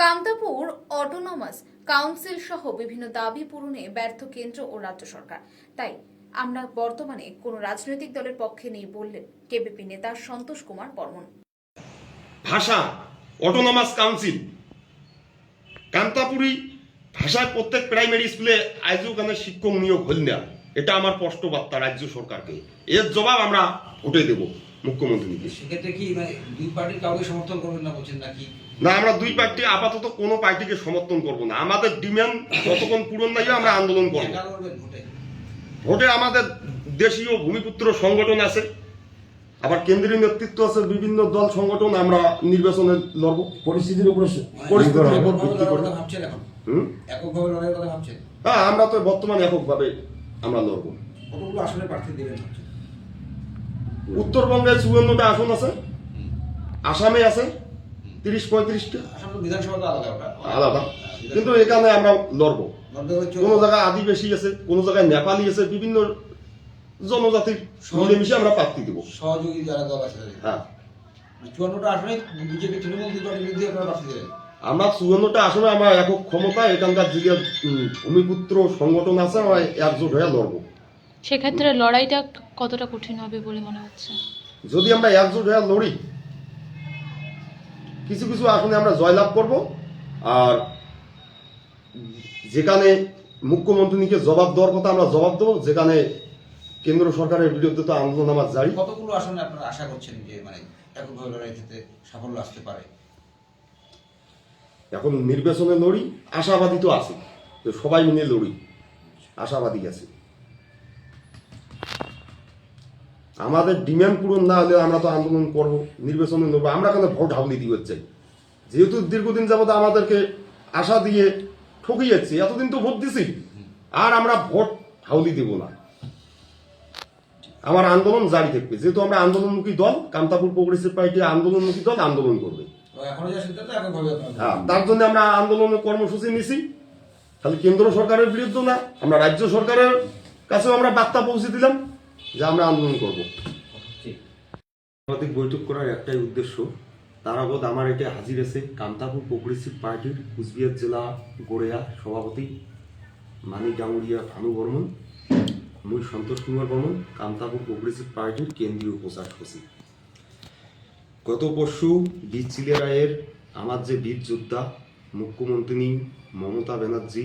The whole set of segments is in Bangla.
কামতাপুর অটোনমাস কাউন্সিল সহ বিভিন্ন দাবি পূরণে ব্যর্থ কেন্দ্র ও রাজ্য সরকার। তাই আমরা বর্তমানে কোনো রাজনৈতিক দলের পক্ষে নেই বললেন কেপিপি নেতা সন্তোষ কুমার বর্মন। ভাষা অটোনমাস কাউন্সিল কামতাপুরি ভাষায় প্রত্যেক প্রাইমারি স্কুলে আইজও কেন শিক্ষক নিয়োগ হল না, এটা আমার স্পষ্ট বার্তা রাজ্য সরকারকে। এর জবাব আমরা ভোটে দেব মুখ্যমন্ত্রীকে। সেক্ষেত্রে কি দুই পার্টির কাউকে সমর্থন করবেন না বলছেন নাকি? না, আমরা দুই পার্টি আপাতত কোনো পার্টিকে সমর্থন করব না। আমাদের ডিমান্ড যতক্ষণ পূরণ না হয় আমরা আন্দোলন করব। ভোটে আমাদের দেশীয় ভূমিপুত্র সংগঠন আছে, আবার কেন্দ্রীয় নেতৃত্ব আছে, বিভিন্ন দল সংগঠন। আমরা নির্বাচনে লড়ব পরিস্থিতির উপরে ভাবছেন এখন এককভাবে লড়াইয়ের কথা ভাবছেন? হ্যাঁ, আমরা তো বর্তমানে এককভাবে আমরা লড়ব। কতগুলো আসনে প্রার্থী দেবেন? উত্তরবঙ্গে 54টা আসন আছে, আসামে আছে 30-35টা। আসাম তো বিধানসভা তো আলাদা, কিন্তু এখানে আমরা লড়ব। কোন জায়গায় আদিবাসী আছে, কোন জায়গায় নেপালি আছে, বিভিন্ন জনজাতির মিলেমিশে আমরা প্রার্থী দেব। সহযোগী যারা দল আছে, হ্যাঁ, 54টা আসনে বিজেপি তৃণমূল দুটোর বিরুদ্ধে আপনারা প্রার্থী দেবেন? আমরা 54টা আসনে আমরা একক ক্ষমতা, এখানকার যে ভূমিপুত্র সংগঠন আছে, আমরা একজোট হয়ে লড়ব। সেক্ষেত্রে লড়াইটা কতটা কঠিন হবে বলে মনে হচ্ছে? যদি আমরা একজোট হয়ে লড়ি, কিছু কিছু আসনে আমরা জয়লাভ করব, আর যেখানে মুখ্যমন্ত্রীকে জবাব দেওয়ার কথা আমরা জবাব দেবো। যেখানে কেন্দ্র সরকারের বিরুদ্ধে তো আন্দোলন আমার জারি। কতগুলো আসনে আপনারা আশা করছেন যে এককভাবে লড়াই থেকে সাফল্য আসতে পারে? এখন নির্বাচনে লড়ি, আশাবাদী তো আছে, তো সবাই মিলে লড়ি, আশাবাদী আছে। আমাদের ডিমান্ড পূরণ না হলে আমরা তো আন্দোলন করব, নির্বাচনে লড়বো। আমরা কেন ভোট হাউলি দিতে চাই? যেহেতু দীর্ঘদিন যাবত আমাদেরকে আশা দিয়ে ঠকিয়েছে, এতদিন তো ভোট দিছি, আর আমরা ভোট হাউলি দেব না। আমার আন্দোলন জারি থাকবে, যেহেতু আমরা আন্দোলনমুখী দল। কামতাপুর প্রগ্রেসিভ পার্টি আন্দোলনমুখী দল, আন্দোলন করবে। হ্যাঁ, তার জন্য আমরা আন্দোলনের কর্মসূচি নিছি। খালি কেন্দ্র সরকারের বিরুদ্ধে না, আমরা রাজ্য সরকারের কাছেও আমরা বার্তা পৌঁছে দিলাম যে আমরা আন্দোলন করব। সাংবাদিক বৈঠক করার একটাই উদ্দেশ্য, তারাবত আমার এটা হাজির আছে কামতাপুর প্রগ্রেসিভ পার্টির কুচবিহার জেলা গড়িয়া সভাপতি মানিক ডাঙ্গুরিয়া ভানু বর্মন, মুই সন্তোষ কুমার বর্মন, কামতাপুর প্রগ্রেসিভ পার্টির কেন্দ্রীয় প্রচার সচিব। গত পরশু বীর চিলেরায়ের আমার যে বীর যোদ্ধা মুখ্যমন্ত্রী মমতা ব্যানার্জি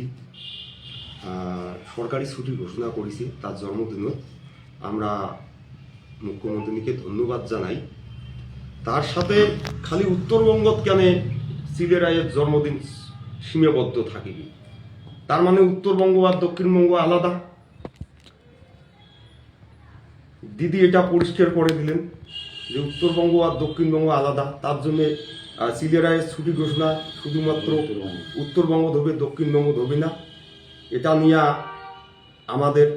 সরকারি ছুটি ঘোষণা করেছে, তার জন্মদিনে আমরা মুখ্যমন্ত্রীকে ধন্যবাদ জানাই। তার সাথে খালি উত্তরবঙ্গত কেন চিলেরায়ের জন্মদিন সীমাবদ্ধ থাকিবি? তার মানে উত্তরবঙ্গ আর দক্ষিণবঙ্গ আলাদা? দিদি এটা পরিষ্কার করে দিলেন যে উত্তরবঙ্গ আর দক্ষিণবঙ্গ আলাদা। তার জন্য চিলেরায়ের ছুটি ঘোষণা শুধুমাত্র উত্তরবঙ্গ ধরবে, দক্ষিণবঙ্গ ধরবে না। এটা নিয়ে আমাদের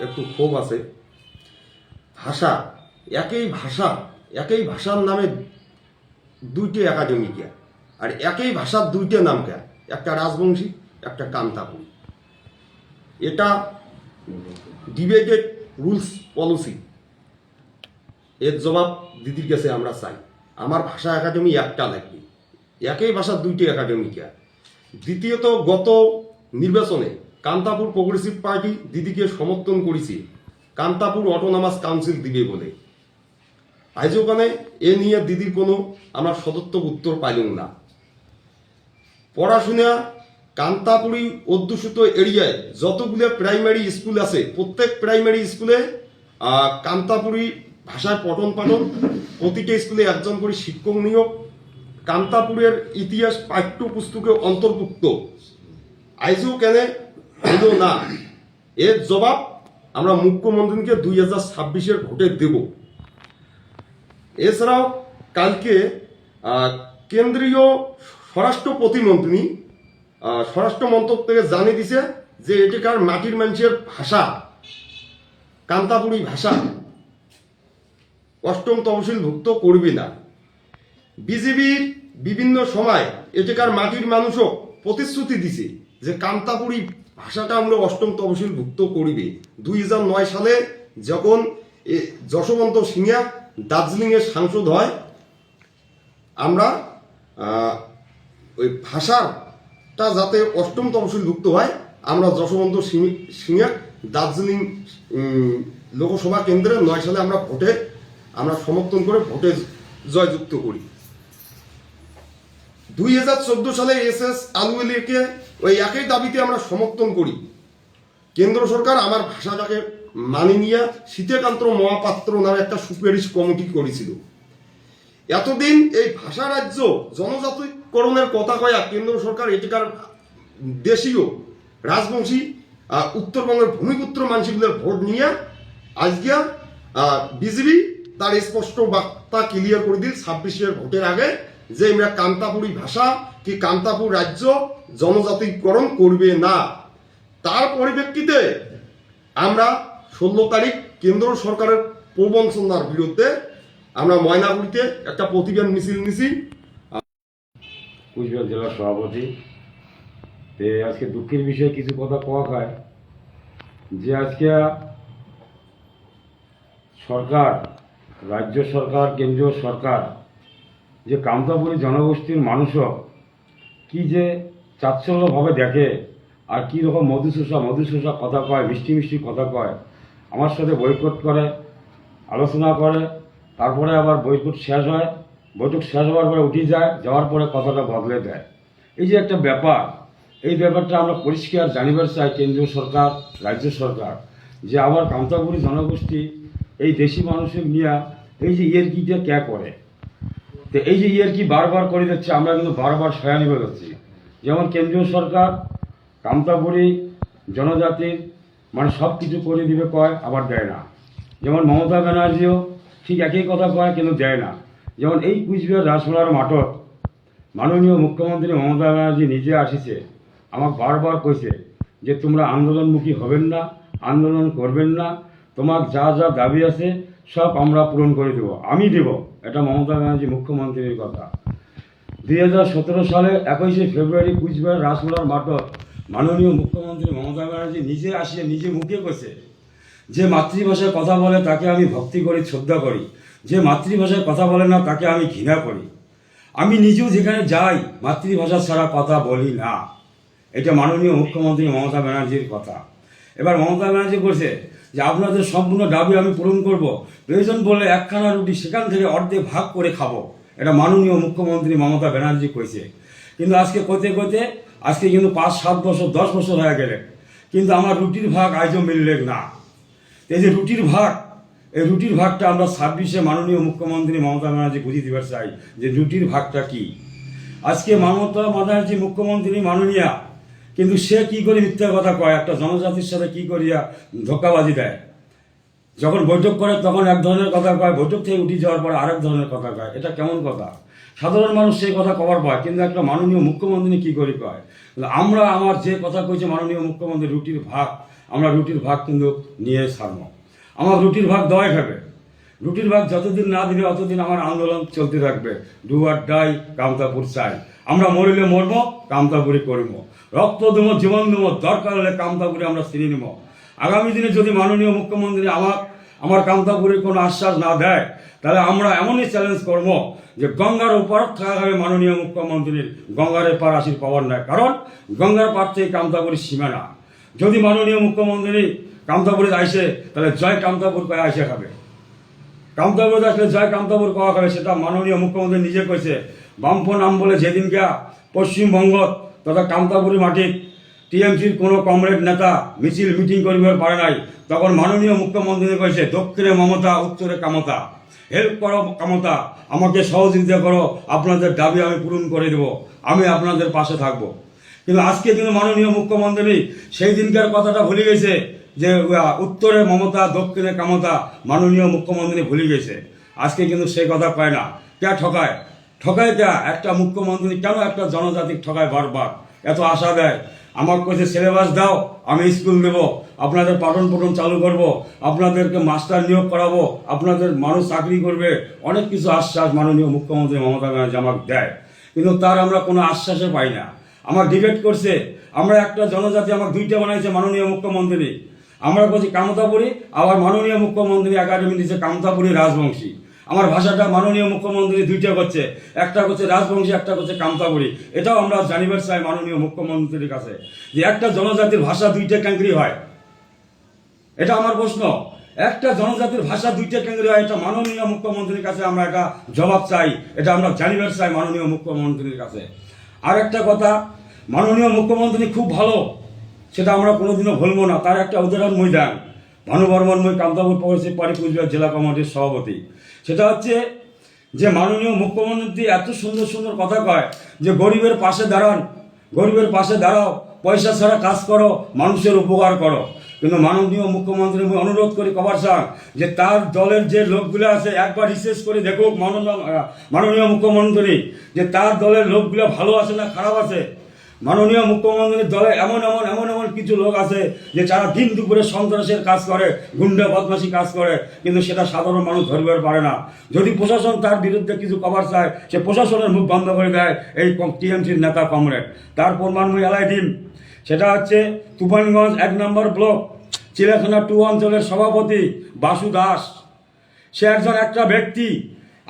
একটু ক্ষোভ আছে। ভাষা একই ভাষার নামে দুইটি একাডেমি কে, আর একই ভাষার দুইটা নাম কে, একটা রাজবংশী, একটা কামতাপুরি। এটা ডিবেটেড রুলস পলিসি। এর জবাব দিদির কাছে আমরা চাই। আমার ভাষা একাডেমি একটা লাগবে, একই ভাষার দুইটি একাডেমি কে। দ্বিতীয়ত, গত নির্বাচনে কামতাপুর প্রগ্রেসিভ পার্টি দিদিকে সমর্থন করেছি কামতাপুর অটোনমাস কাউন্সিল দিবে বলে। আজ ওখানে এ নিয়ে দিদির কোনো আমরা সদর্থক উত্তর পাইলাম না। পড়াশোনা কামতাপুরি অধ্যুষিত এরিয়ায় যতগুলো প্রাইমারি স্কুল আছে, প্রত্যেক প্রাইমারি স্কুলে কামতাপুরি ভাষায় পঠন পাঠন, প্রতিটা স্কুলে একজন করে শিক্ষক নিয়োগ, কামতাপুরের ইতিহাস পাঠ্যপুস্তকে অন্তর্ভুক্ত। আইজও কেন হইল না? এর জবাব আমরা মুখ্যমন্ত্রীকে 2026-এর ভোটে দেব। এছাড়াও কালকে কেন্দ্রীয় স্বরাষ্ট্র প্রতিমন্ত্রী স্বরাষ্ট্র মন্ত্রক থেকে জানিয়ে দিছে যে এটিকার মাটির মানুষের ভাষা কামতাপুরি ভাষা 8ম তহসিলভুক্ত করবে না। বিজেপির বিভিন্ন সময় এটিকার মাটির মানুষও প্রতিশ্রুতি দিছে যে কামতাপুরি ভাষাটা আমরা 8ম তহসিলভুক্ত করিবে। 2009 সালে যখন যশবন্ত সিংহা দার্জিলিংয়ের সাংসদ হয়, আমরা ওই ভাষাটা যাতে অষ্টম তফসিল যুক্ত হয়, আমরা যশবন্ত সিংহে দার্জিলিং লোকসভা কেন্দ্রে 9 সালে আমরা সমর্থন করে ভোটে জয়যুক্ত করি। 2014 সালে SS আলুওয়ালিয়াকে ওই একই দাবিতে আমরা সমর্থন করি। কেন্দ্র সরকার আমার ভাষাটাকে মানে নিয়ে সীতাকান্ত মহাপাত্র নামে একটা সুপারিশ কমিটি করেছিল। এতদিন এই ভাষা রাজ্য জনজাতিকরণের কথা কয়া কেন্দ্র সরকার এটিকার দেশীয় রাজবংশী উত্তরবঙ্গের ভূমিপুত্র মানুষগুলোর ভোট নিয়ে আজকে বিজেপি তার স্পষ্ট বার্তা ক্লিয়ার করে দিল 26-এর ভোটের আগে যে আমরা কান্তাপুরী ভাষা কি কান্তাপুর রাজ্য জনজাতিকরণ করবে না। তার পরিপ্রেক্ষিতে আমরা 16 তারিখ কেন্দ্র সরকারের প্রবঞ্চনার বিরুদ্ধে আমরা ময়নাগুড়িতে একটা প্রতিবাদ মিছিল নিছি। কুচবিহার জেলার সভাপতি। আজকে দুঃখের বিষয়ে কিছু কথা কোয়া হয় যে আজকে সরকার, রাজ্য সরকার, কেন্দ্রীয় সরকার যে কামতাপুরী জনগোষ্ঠীর মানুষও কি যে চাচ্ছল্যভাবে দেখে আর কী রকম মধুসূষা কথা কয়, মিষ্টি মিষ্টি কথা কয়, আমার সাথে বয়কট করে, আলোচনা করে, তারপরে আবার বৈঠক শেষ হয়, বৈঠক শেষ হওয়ার পরে উঠে যায়, যাওয়ার পরে কথাটা বদলে দেয়। এই যে একটা ব্যাপার, এই ব্যাপারটা আমরা পরিষ্কার জানিবার চাই কেন্দ্রীয় সরকার, রাজ্য সরকার, যে আমার কামতাপুরী জনগোষ্ঠী এই দেশি মানুষের নিয়ে এই যে ইয়ারকিটা কে করে। তো এই যে ইয়ারকি বারবার করে যাচ্ছে, আমরা কিন্তু বারবার সয়ানি বেরোচ্ছি। যেমন কেন্দ্রীয় সরকার কামতাপুরী জনজাতির মানে সব কিছু করে দিবে কয়, আবার দেয় না। যেমন মমতা ব্যানার্জিও ঠিক একই কথা কয়, কিন্তু দেয় না। যেমন এই কুচবিহার রাসমেলার মাঠত মাননীয় মুখ্যমন্ত্রী মমতা ব্যানার্জি নিজে আসিছে, আমাকে বারবার কইছে যে তোমরা আন্দোলনমুখী হবেন না, আন্দোলন করবেন না, তোমার যা যা দাবি আছে সব আমরা পূরণ করে দেব, আমি দেব। এটা মমতা ব্যানার্জি মুখ্যমন্ত্রীর কথা। 2017 সালে 21শে ফেব্রুয়ারি কুচবিহার রাসমেলার মাঠত মাননীয় মুখ্যমন্ত্রী মমতা ব্যানার্জি নিজে আসিয়ে নিজে মুখে কইছে যে মাতৃভাষায় কথা বলে তাকে আমি ভক্তি করি, শ্রদ্ধা করি, যে মাতৃভাষায় কথা বলে না তাকে আমি ঘৃণা করি। আমি নিজেও যেখানে যাই মাতৃভাষা ছাড়া কথা বলি না। এটা মাননীয় মুখ্যমন্ত্রী মমতা ব্যানার্জির কথা। এবার মমতা ব্যানার্জি বলছে যে আপনাদের সম্পূর্ণ দাবি আমি পূরণ করব, প্রয়োজন বললে একখানা রুটি সেখান থেকে অর্ধেক ভাগ করে খাবো। এটা মাননীয় মুখ্যমন্ত্রী মমতা ব্যানার্জি কইছে। কিন্তু আজকে কইতে কইতে আজকে কিন্তু 5-7 বছর 10 বছর হয়ে গেলে কিন্তু আমার রুটির ভাগ আজও মিললে না। এই যে রুটির ভাগ, এই রুটির ভাগটা আমরা 26-এ মাননীয় মুখ্যমন্ত্রী মমতা ব্যানার্জি বুঝিয়ে দিবার চাই যে রুটির ভাগটা কি। আজকে মমতা ব্যানার্জি মুখ্যমন্ত্রী মাননীয়া, কিন্তু সে কি করে মিথ্যা কথা কয়, একটা জনজাতির সাথে কি করিয়া ধোঁকাবাজি দেয়। যখন বৈঠক করে তখন এক ধরনের কথা কয়, বৈঠক থেকে উঠে যাওয়ার পরে আরেক ধরনের কথা কয়। এটা কেমন কথা? সাধারণ মানুষ সেই কথা কবার পায়, কিন্তু একটা মাননীয় মুখ্যমন্ত্রী কি করে কয়। আমরা আমার যে কথা কইছে মাননীয় মুখ্যমন্ত্রী রুটির ভাগ, আমরা রুটির ভাগ কিন্তু নিয়ে ছাড়ব। আমার রুটির ভাগ দেওয়াই হবে। রুটির ভাগ যতদিন না দিবে অতদিন আমার আন্দোলন চলতে থাকবে। ডু আর ডাই, কামতাপুর চাই। আমরা মরিলে মরবো, কামতাপুরি করবো, রক্ত দেবো, জীবন দেবো, দরকার হলে কামতাপুরি আমরা ছিনে নেব। আগামী দিনে যদি মাননীয় মুখ্যমন্ত্রী আমার কামতাপুরের কোনো আশ্বাস না দেয়, তাহলে আমরা এমনই চ্যালেঞ্জ করব যে গঙ্গার উপর থাকা হবে মাননীয় মুখ্যমন্ত্রীর, গঙ্গার পার আসির পাওয়ার নাই। কারণ গঙ্গার পার থেকে কামতাপুরের সীমানা। যদি মাননীয় মুখ্যমন্ত্রী কামতাপুরে আইসে, তাহলে জয় কামতাপুর কয়ে আইসে খাবে। কামতাপুর আসলে জয় কামতাপুর কওয়া খাবে, সেটা মাননীয় মুখ্যমন্ত্রী নিজে কইছে। বামফ নাম বলে যেদিন গিয়া পশ্চিমবঙ্গ তথা কামতাপুরি মাটির টিএমসির কোনো কমরেড নেতা মিছিল মিটিং করিবার পারে নাই, তখন মাননীয় মুখ্যমন্ত্রী কইছে দক্ষিণে মমতা, উত্তরে কামতা। হেল্প করো কামতা, আমাকে সহযোগিতা করো, আপনাদের দাবি আমি পূরণ করে দেব, আমি আপনাদের পাশে থাকবো। কিন্তু আজকে কিন্তু মাননীয় মুখ্যমন্ত্রী সেই দিনকার কথাটা ভুলে গেছে যে উত্তরে মমতা, দক্ষিণে কামতা। মাননীয় মুখ্যমন্ত্রী ভুলে গেছে। আজকে কিন্তু সেই কথা কয় না। কে ঠকায়? ঠকায় কে? একটা মুখ্যমন্ত্রী কেন একটা জনজাতি ঠকায় বারবার? এত আশা দেয়, আমার কাছে সিলেবাস দাও, আমি স্কুল দেব, আপনাদের পাঠন পঠন চালু করব, আপনাদেরকে মাস্টার নিয়োগ করাবো, আপনাদের মানুষ চাকরি করবে, অনেক কিছু আশ্বাস মাননীয় মুখ্যমন্ত্রী মমতা ব্যানার্জি আমাকে দেয়। কিন্তু তার আমরা কোনো আশ্বাসে পাই না। আমার ডিবেট করছে, আমরা একটা জনজাতি, আমাকে 2টা বানাইছে মাননীয় মুখ্যমন্ত্রী। আমরা বলছি কামতাপুরী, আবার মাননীয় মুখ্যমন্ত্রী একাডেমি দিচ্ছে কামতাপুরী রাজবংশী। আমার ভাষাটা মাননীয় মুখ্যমন্ত্রী দুইটা করছে, একটা করছে রাজবংশী, একটা করছে কামতাপুরি। এটাও আমরা জানিবার চাই মাননীয় মুখ্যমন্ত্রীর কাছে যে একটা জনজাতির ভাষা দুইটা ক্যাঙ্গরি হয়। এটা আমার প্রশ্ন, একটা জনজাতির ভাষা দুইটা কেন্দ্রে হয়, এটা মাননীয় মুখ্যমন্ত্রীর কাছে আমরা একটা জবাব চাই, এটা আমরা জানিবার চাই মাননীয় মুখ্যমন্ত্রীর কাছে। আর একটা কথা, মাননীয় মুখ্যমন্ত্রী খুব ভালো, সেটা আমরা কোনোদিনও ভুলবো না। তার একটা উদাহরণ মই দেন, ভানু বর্মন কামতাপুর পৌরসিক পাড়ি কুচবিহার জেলা কমিটির সভাপতি। সেটা হচ্ছে যে মাননীয় মুখ্যমন্ত্রী এত সুন্দর সুন্দর কথা কয় যে গরিবের পাশে দাঁড়ান, গরিবের পাশে দাঁড়াও, পয়সা ছাড়া কাজ করো, মানুষের উপকার করো। কিন্তু মাননীয় মুখ্যমন্ত্রী আমি অনুরোধ করি কবার চান যে তার দলের যে লোকগুলো আছে একবার রিসার্চ করে দেখুক মাননীয় মুখ্যমন্ত্রী যে তার দলের লোকগুলো ভালো আছে না খারাপ আছে। মাননীয় মুখ্যমন্ত্রীর দলে এমন এমন এমন এমন কিছু লোক আছে যে যারা দিন দুপুরে সন্ত্রাসের কাজ করে, গুন্ডা বদমাশি কাজ করে, কিন্তু সেটা সাধারণ মানুষ ধরবার পারে না। যদি প্রশাসন তার বিরুদ্ধে কিছু কভার চায়, সে প্রশাসনের মুখ বন্ধ করে দেয় এই টিএমসির নেতা কমরেড। তার প্রমাণময় এলাই দিন, সেটা হচ্ছে তুফানগঞ্জ 1 নম্বর ব্লক চিড়িয়াখানা 2 অঞ্চলের সভাপতি বাসু দাস। সে একজন একটা ব্যক্তি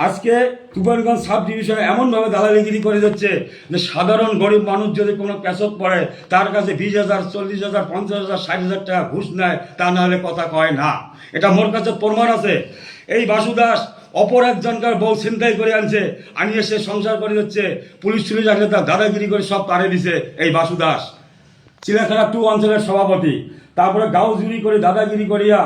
আজকে তুফানগঞ্জ সাব ডিভিশনে এমনভাবে দালালিগিরি করে যাচ্ছে যে সাধারণ গরিব মানুষ যদি কোনো ক্যাসত পড়ে তার কাছে 20,000, 40,000, 50,000, 60,000 টাকা ঘুষ নেয়, তা না হলে কথা কয় না। এটা মোর কাছে প্রমাণ আছে। এই বাসু দাস অপর একজনকার বউ ছিনতাই করে আনছে, আনিয়ে সে সংসার করে যাচ্ছে, পুলিশ আসলে তার দাদাগিরি করে সব তাড়ে দিছে এই বাসু দাস, চিড়িয়াখানা 2 অঞ্চলের সভাপতি। তারপরে গাঁও জুড়ি করে দাদাগিরি করিয়া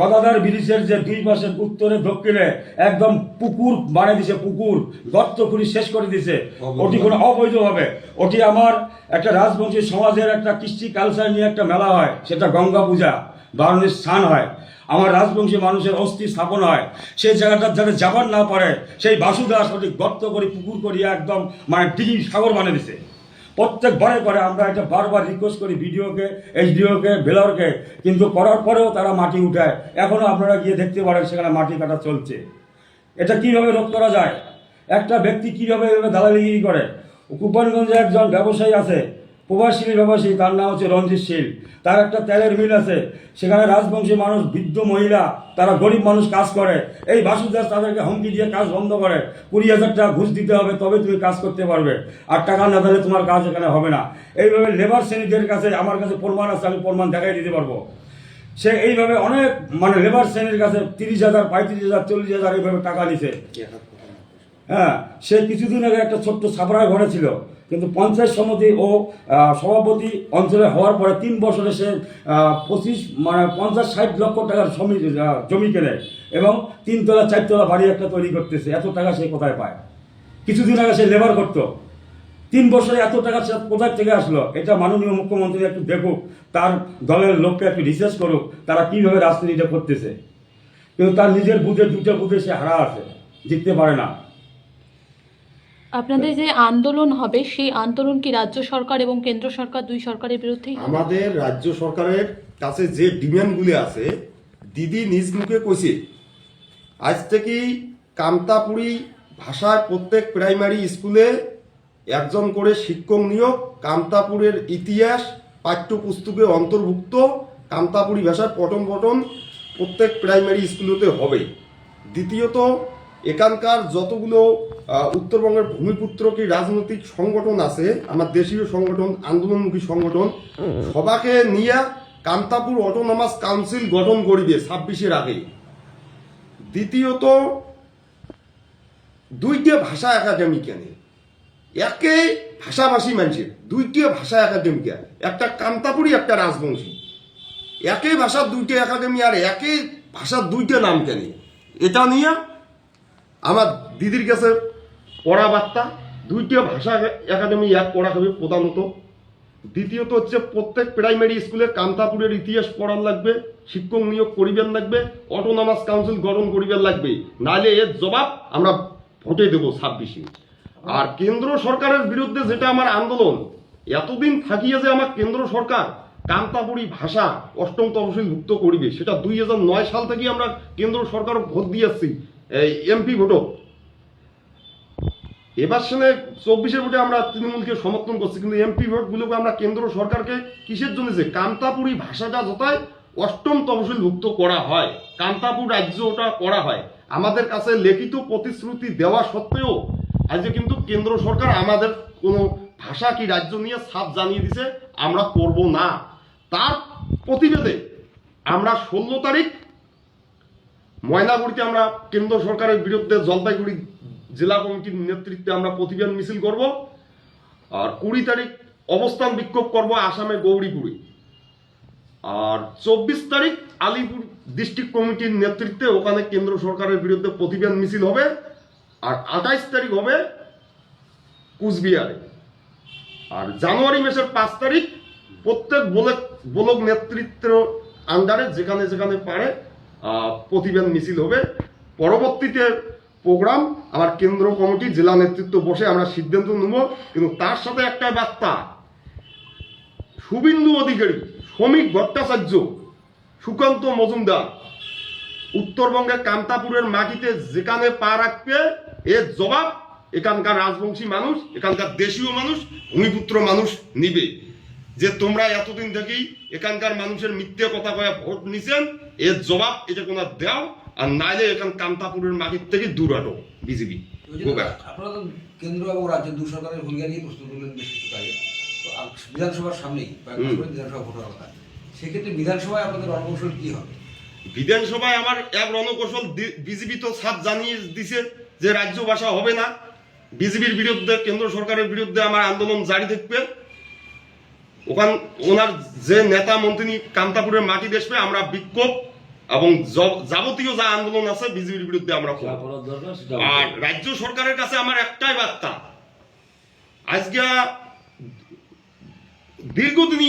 গদাধার ব্রিজের যে 2 পাশে উত্তরে দক্ষিণে একদম পুকুর বানিয়ে দিছে, পুকুর গর্ত খুঁড়ি শেষ করে দিছে। ওটি কোনো অবৈধ হবে। ওটি আমার একটা রাজবংশী সমাজের একটা কৃষ্টি কালচার নিয়ে একটা মেলা হয়, সেটা গঙ্গা পূজা বারণের স্থান হয়, আমার রাজবংশী মানুষের অস্থি স্থাপন হয়। সেই জায়গাটা যাতে যাবার না পারে সেই বাসুদাস ওটি গর্ত করে পুকুর করিয়া একদম মানে দিঘি সাগর বানিয়ে দিছে। প্রত্যেকবারে করে আমরা এটা বারবার রিকোয়েস্ট করি বিডিওকে, এইচডিওকে, বেলরকে, কিন্তু করার পরেও তারা মাটি উঠায়। এখনও আপনারা গিয়ে দেখতে পারেন সেখানে মাটি কাটা চলছে। এটা কিভাবে রোধ করা যায়? একটা ব্যক্তি কিভাবে এভাবে দালালিগিরি করে? কুপানগঞ্জে একজন ব্যবসায়ী আছে, প্রবাসী ব্যবসায়ী, তার নাম হচ্ছে রঞ্জিত শীল। তার একটা তেলের মিল আছে, সেখানে রাজবংশী মানুষ, বৃদ্ধ মহিলা, তারা গরিব মানুষ কাজ করে। এই বাসুদাস তাদেরকে হুমকি দিয়ে কাজ বন্ধ করে, 20,000 টাকা ঘুষ দিতে হবে তবে তুমি কাজ করতে পারবে, আর টাকা না দিলে তোমার কাজ এখানে হবে না। এইভাবে লেবার শ্রেণীদের কাছে আমার কাছে প্রমাণ আছে, আমি প্রমাণ দেখাই দিতে পারবো। সে এইভাবে অনেক মানে লেবার শ্রেণীর কাছে 30,000, 35,000, 40,000 এইভাবে টাকা নিছে। হ্যাঁ, সে কিছুদিন আগে একটা ছোট্ট ছাপড়া ঘরে ছিল, কিন্তু পঞ্চায়েত সমিতি ও সভাপতি অঞ্চলে হওয়ার পরে 3 বছরে সে 50-60 লক্ষ টাকার জমি কেনে এবং 3 তলা 4 তলা বাড়ি একটা তৈরি করতেছে। এত টাকা সে কোথায় পায়? কিছুদিন আগে সে লেবার করতো, 3 বছরে এত টাকা সে কোথায় থেকে আসলো? এটা মাননীয় মুখ্যমন্ত্রী একটু দেখুক, তার দলের লোককে একটু রিসার্চ করুক তারা কিভাবে রাজনীতিটা করতেছে। কিন্তু তার নিজের বুথে 2টা বুথে সে হারা আছে, জিততে পারে না। আপনাদের যে আন্দোলন হবে সেই আন্দোলন কি রাজ্য সরকার এবং কেন্দ্র সরকার 2 সরকারের বিরুদ্ধেই হবে? আমাদের রাজ্য সরকারের কাছে যে ডিমান্ডগুলি আছে দিদি নিজ মুখে কইছে, আজ থেকেই কামতাপুরি ভাষায় প্রত্যেক প্রাইমারি স্কুলে একজন করে শিক্ষক নিয়োগ, কামতাপুরের ইতিহাস পাঠ্যপুস্তকে অন্তর্ভুক্ত, কামতাপুরি ভাষার পঠন পঠন প্রত্যেক প্রাইমারি স্কুলতে হবে। দ্বিতীয়ত, এখানকার যতগুলো উত্তরবঙ্গের ভূমিপুত্র কি রাজনৈতিক সংগঠন আছে, আমার দেশীয় সংগঠন, আন্দোলনমুখী সংগঠন, সবাকে নিয়ে কামতাপুর অটোনমাস কাউন্সিল গঠন করিবে 26-এর আগে। দ্বিতীয়ত, 2টা ভাষা একাডেমি কেন? একই ভাষাভাষী মানুষের 2টা ভাষা একাডেমি, একটা কামতাপুরি একটা রাজবংশী, একই ভাষার 2টা একাডেমি আর একই ভাষার 2টা নাম কেন? এটা নিয়ে আমার দিদির কাছে পড়া বার্তা, 2টা ভাষা একাডেমি এক পড়া হবে প্রধানত। দ্বিতীয়ত হচ্ছে প্রত্যেক প্রাইমারি স্কুলে কামতাপুরের ইতিহাস পড়ার লাগবে, শিক্ষক নিয়োগ করিবেন লাগবে, অটোনমাস কাউন্সিল গঠন করিবেন লাগবে, নাহলে এর জবাব আমরা ভোটে দেবো 26-এ। আর কেন্দ্র সরকারের বিরুদ্ধে যেটা আমার আন্দোলন, এতদিন থাকিয়ে যে আমার কেন্দ্র সরকার কামতাপুরি ভাষা 8ম তফসিলভুক্ত করিবে, সেটা 2009 সাল থেকে আমরা কেন্দ্র সরকার ভোট দিয়ে আসছি, এমপি ভোটও। এবার সালে 24-এর ভোটে আমরা তৃণমূলকে সমর্থন করছি, কিন্তু এমপি ভোটগুলোকে আমরা কেন্দ্র সরকারকে কিসের জন্য যে কামতাপুরি ভাষাটা যথায় অষ্টম তহসিলভুক্ত করা হয়, কান্তাপুর রাজ্য ওটা করা হয়। আমাদের কাছে লিখিত প্রতিশ্রুতি দেওয়া সত্ত্বেও আজকে কিন্তু কেন্দ্র সরকার আমাদের কোনো ভাষা কি রাজ্য নিয়ে ছাপ জানিয়ে দিছে আমরা করব না। তার প্রতিবেদে আমরা 16 তারিখ ময়নাগুড়িতে আমরা কেন্দ্র সরকারের বিরুদ্ধে জলপাইগুড়ি জেলা কমিটির নেতৃত্বে আমরা প্রতিবাদ মিছিল করব, আর 20 তারিখ অবস্থান বিক্ষোভ করব আসামে গৌরীপুরে, আর 24 তারিখ আলিপুর ডিস্ট্রিক্ট কমিটির নেতৃত্বে ওখানে কেন্দ্র সরকারের বিরুদ্ধে প্রতিবাদ মিছিল হবে, আর 28 তারিখ হবে কুচবিহারে। আর জানুয়ারি মাসের 5 তারিখ প্রত্যেক ব্লক নেতৃত্বের আন্ডারে যেখানে যেখানে পারে প্রতিবাদ মিছিল হবে। পরবর্তীতে প্রোগ্রাম আমার কেন্দ্র কমিটি জেলা নেতৃত্ব বসে আমরা সিদ্ধান্ত নেব। কিন্তু তার সাথে একটা বার্তা, শুভেন্দু অধিকারী, শ্রমিক ভট্টাচার্য, সুকান্ত মজুমদার উত্তরবঙ্গের কান্তাপুরের মাটিতে যেখানে পা রাখবে এর জবাব এখানকার রাজবংশী মানুষ, এখানকার দেশীয় মানুষ, ভূমিপুত্র মানুষ নিবে। যে তোমরা এতদিন থেকেই এখানকার মানুষের মিথ্যে কথা কয়ে ভোট নিছেন, এর জবাব এটা কোনো দাও, আর নাইলে এখান কান্তাপুরের মাটির থেকে দূর হটো বিজেপি। আপনারা তো কেন্দ্র এবং রাজ্য দু সরকারের ভূমিকা নিয়ে প্রস্তুত করলেন বেশ কিছু কাজে, তো বিধানসভার সামনেই বিধানসভা ভোটার কথা, সেক্ষেত্রে বিধানসভায় আপনাদের রণকৌশল কি হবে? বিধানসভায় আমার এক রণকৌশল, বিজেপি তো ছাপ জানিয়ে দিছে যে রাজ্য ভাষা হবে না, বিজেপির বিরুদ্ধে কেন্দ্র সরকারের বিরুদ্ধে আমার আন্দোলন জারি থাকবে। ওনার যে নেতা মন্ত্রী কান্তাপুরের মাটি দেশবে, আমরা বিক্ষোভ এবং যাবতীয় যা আন্দোলন আছে বিজেপির বিরুদ্ধে আমরা করব। আর রাজ্য সরকারের কাছে আমার একটাই বার্তা, আজকে দীর্ঘদিন